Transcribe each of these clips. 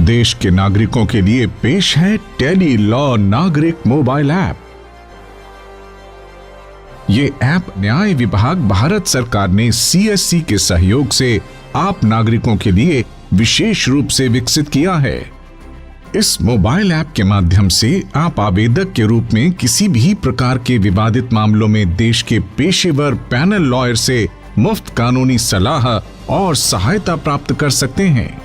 देश के नागरिकों के लिए पेश है टेली लॉ नागरिक मोबाइल ऐप। ये ऐप न्याय विभाग भारत सरकार ने CSC के सहयोग से आप नागरिकों के लिए विशेष रूप से विकसित किया है। इस मोबाइल ऐप के माध्यम से आप आवेदक के रूप में किसी भी प्रकार के विवादित मामलों में देश के पेशेवर पैनल लॉयर से मुफ्त कानूनी सलाह और सहायता प्राप्त कर सकते हैं।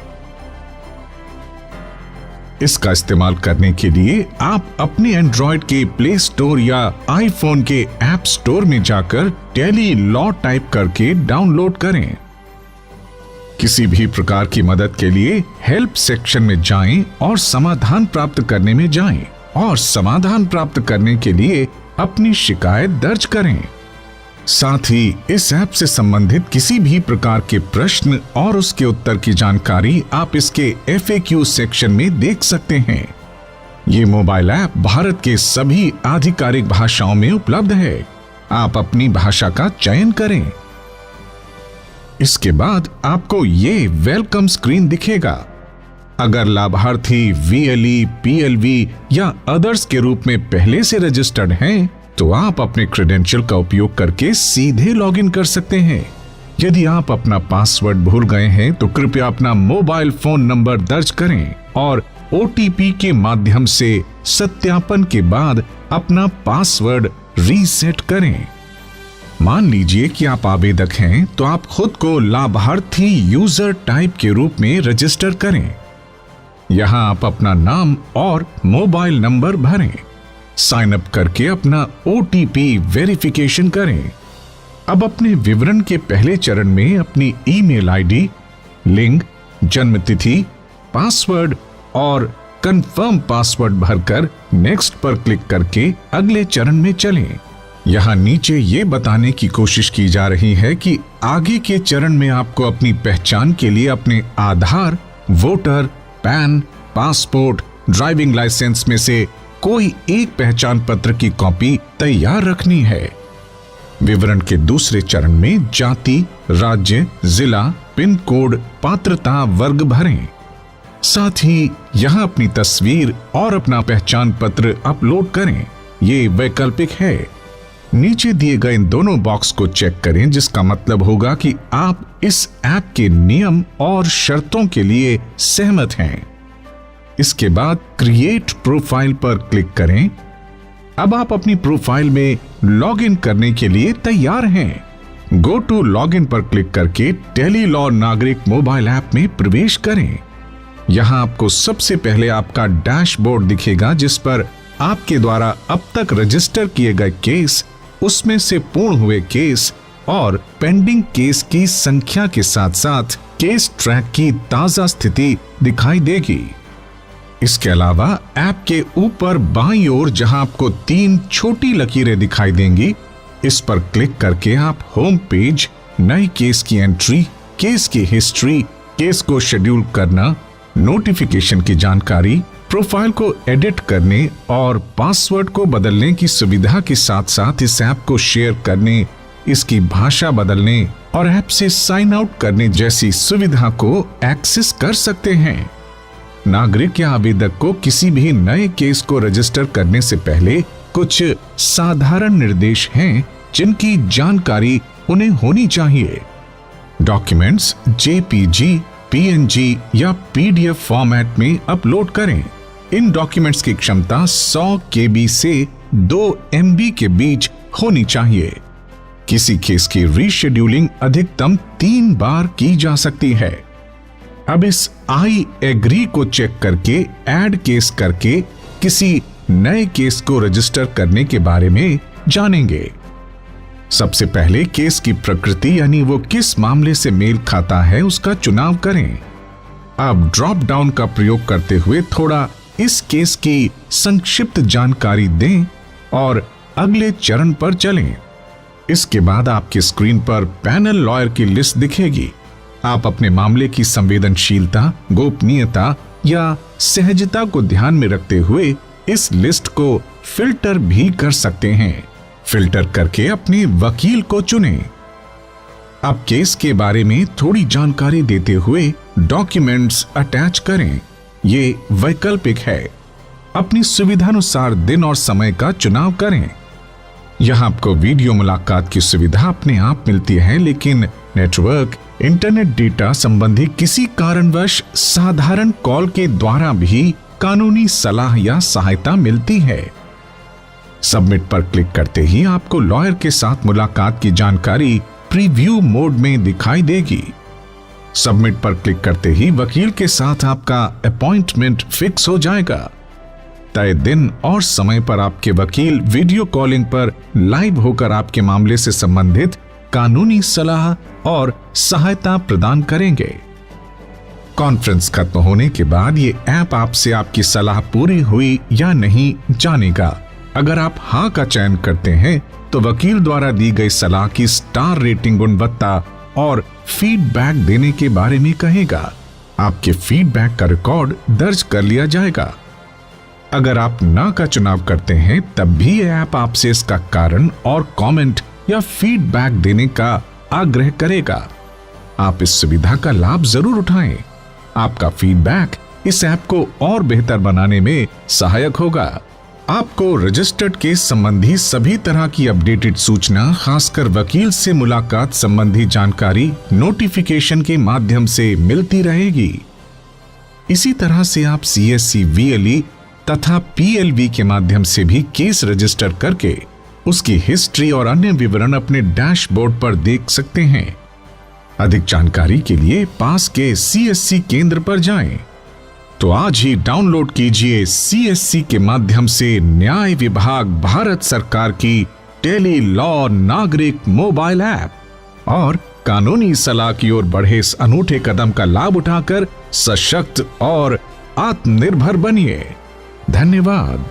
इसका इस्तेमाल करने के लिए आप अपने एंड्रॉयड के प्ले स्टोर या आईफोन के ऐप स्टोर में जाकर टेली लॉ टाइप करके डाउनलोड करें। किसी भी प्रकार की मदद के लिए हेल्प सेक्शन में जाएं और समाधान प्राप्त करने में जाएं और समाधान प्राप्त करने के लिए अपनी शिकायत दर्ज करें। साथ ही इस ऐप से संबंधित किसी भी प्रकार के प्रश्न और उसके उत्तर की जानकारी आप इसके FAQ सेक्शन में देख सकते हैं। ये मोबाइल ऐप भारत के सभी आधिकारिक भाषाओं में उपलब्ध है। आप अपनी भाषा का चयन करें। इसके बाद आपको ये वेलकम स्क्रीन दिखेगा। अगर लाभार्थी VLE, PLV या अदर्स के रूप में पहले से रजिस्टर्ड हैं, तो आप अपने क्रेडेंशियल का उपयोग करके सीधे लॉगिन कर सकते हैं। यदि आप अपना पासवर्ड भूल गए हैं तो कृपया अपना मोबाइल फोन नंबर दर्ज करें और OTP के माध्यम से सत्यापन के बाद अपना पासवर्ड रीसेट करें। मान लीजिए कि आप आवेदक हैं, तो आप खुद को लाभार्थी यूजर टाइप के रूप में रजिस्टर करें। यहां आप अपना नाम और मोबाइल नंबर भरें। साइन अप करके अपना OTP वेरिफिकेशन करें। अब अपने विवरण के पहले चरण में अपनी ईमेल ID, लिंग, जन्म तिथि, पासवर्ड और कंफर्म पासवर्ड भरकर नेक्स्ट पर क्लिक करके अगले चरण में चलें। यहाँ नीचे ये बताने की कोशिश की जा रही है कि आगे के चरण में आपको अपनी पहचान के लिए अपने Aadhaar, voter, PAN, passport, driving licence में से कोई एक पहचान पत्र की कॉपी तैयार रखनी है। विवरण के दूसरे चरण में जाति, राज्य, जिला, पिन कोड, पात्रता वर्ग भरें। साथ ही यहां अपनी तस्वीर और अपना पहचान पत्र अपलोड करें। ये वैकल्पिक है। नीचे दिए गए इन दोनों बॉक्स को चेक करें, जिसका मतलब होगा कि आप इस ऐप के नियम और शर्तों के लिए सहमत हैं। इसके बाद क्रिएट प्रोफाइल पर क्लिक करें। अब आप अपनी प्रोफाइल में लॉगिन करने के लिए तैयार हैं। गो टू लॉगिन पर क्लिक करके टेली लॉ नागरिक मोबाइल ऐप में प्रवेश करें। यहां आपको सबसे पहले आपका डैशबोर्ड दिखेगा, जिस पर आपके द्वारा अब तक रजिस्टर किए गए केस, उसमें से पूर्ण हुए केस और पेंडिंग केस की संख्या के साथ साथ केस ट्रैक की ताजा स्थिति दिखाई देगी। इसके अलावा ऐप के ऊपर बाईं ओर जहां आपको 3 छोटी लकीरें दिखाई देंगी, इस पर क्लिक करके आप होम पेज, नए केस की एंट्री, केस की हिस्ट्री, केस को शेड्यूल करना, नोटिफिकेशन की जानकारी, प्रोफाइल को एडिट करने और पासवर्ड को बदलने की सुविधा के साथ साथ इस ऐप को शेयर करने, इसकी भाषा बदलने और ऐप से साइन आउट करने जैसी सुविधा को एक्सेस कर सकते हैं। नागरिक या आवेदक को किसी भी नए केस को रजिस्टर करने से पहले कुछ साधारण निर्देश हैं, जिनकी जानकारी उन्हें होनी चाहिए। डॉक्यूमेंट्स JPG, PNG या PDF फॉर्मेट में अपलोड करें। इन डॉक्यूमेंट्स की क्षमता 100 KB से 2 MB के बीच होनी चाहिए। किसी केस की रीशेड्यूलिंग अधिकतम 3 बार की जा सकती है। अब इस आई एग्री को चेक करके ऐड केस करके किसी नए केस को रजिस्टर करने के बारे में जानेंगे। सबसे पहले केस की प्रकृति यानी वो किस मामले से मेल खाता है, उसका चुनाव करें। अब ड्रॉप डाउन का प्रयोग करते हुए थोड़ा इस केस की संक्षिप्त जानकारी दें और अगले चरण पर चलें। इसके बाद आपकी स्क्रीन पर पैनल लॉयर की लिस्ट दिखेगी। आप अपने मामले की संवेदनशीलता, गोपनीयता या सहजता को ध्यान में रखते हुए इस लिस्ट को फिल्टर भी कर सकते हैं। फिल्टर करके अपने वकील को चुनें। अब केस के बारे में थोड़ी जानकारी देते हुए डॉक्यूमेंट्स अटैच करें। ये वैकल्पिक है। अपनी सुविधानुसार दिन और समय का चुनाव करें। यहाँ आपको वीडियो मुलाकात की सुविधा अपने आप मिलती है, लेकिन नेटवर्क, इंटरनेट डेटा संबंधी किसी कारणवश साधारण कॉल के द्वारा भी कानूनी सलाह या सहायता मिलती है। सबमिट पर क्लिक करते ही आपको लॉयर के साथ मुलाकात की जानकारी प्रीव्यू मोड में दिखाई देगी। सबमिट पर क्लिक करते ही वकील के साथ आपका अपॉइंटमेंट फिक्स हो जाएगा। तय दिन और समय पर आपके वकील वीडियो कॉलिंग पर लाइव होकर आपके मामले से संबंधित कानूनी सलाह और सहायता प्रदान करेंगे। कॉन्फ्रेंस खत्म होने के बाद ये ऐप आपसे आपकी सलाह पूरी हुई या नहीं जानेगा। अगर आप हाँ का चयन करते हैं तो वकील द्वारा दी गई सलाह की स्टार रेटिंग, गुणवत्ता और फीडबैक देने के बारे में कहेगा। आपके फीडबैक का रिकॉर्ड दर्ज कर लिया जाएगा। अगर आप ना का चुनाव करते हैं तब भी यह ऐप आपसे इसका कारण और कमेंट या फीडबैक देने का आग्रह करेगा। आप इस सुविधा का लाभ जरूर उठाएं। आपका फीडबैक इस ऐप को और बेहतर बनाने में सहायक होगा। आपको रजिस्टर्ड केस संबंधी सभी तरह की अपडेटेड सूचना, खासकर वकील से मुलाकात संबंधी जानकारी नोटिफिकेशन के माध्यम से मिलती रहेगी। इसी तरह से आप CSC VLE तथा PLV के माध्यम से भी केस रजिस्टर करके उसकी हिस्ट्री और अन्य विवरण अपने डैशबोर्ड पर देख सकते हैं। अधिक जानकारी के लिए पास के CSC केंद्र पर जाएं। तो आज ही डाउनलोड कीजिए CSC के माध्यम से न्याय विभाग भारत सरकार की टेली लॉ नागरिक मोबाइल ऐप और कानूनी सलाह की ओर बढ़े इस अनूठे कदम का लाभ उठाकर सशक्त और आत्मनिर्भर बनिए। धन्यवाद।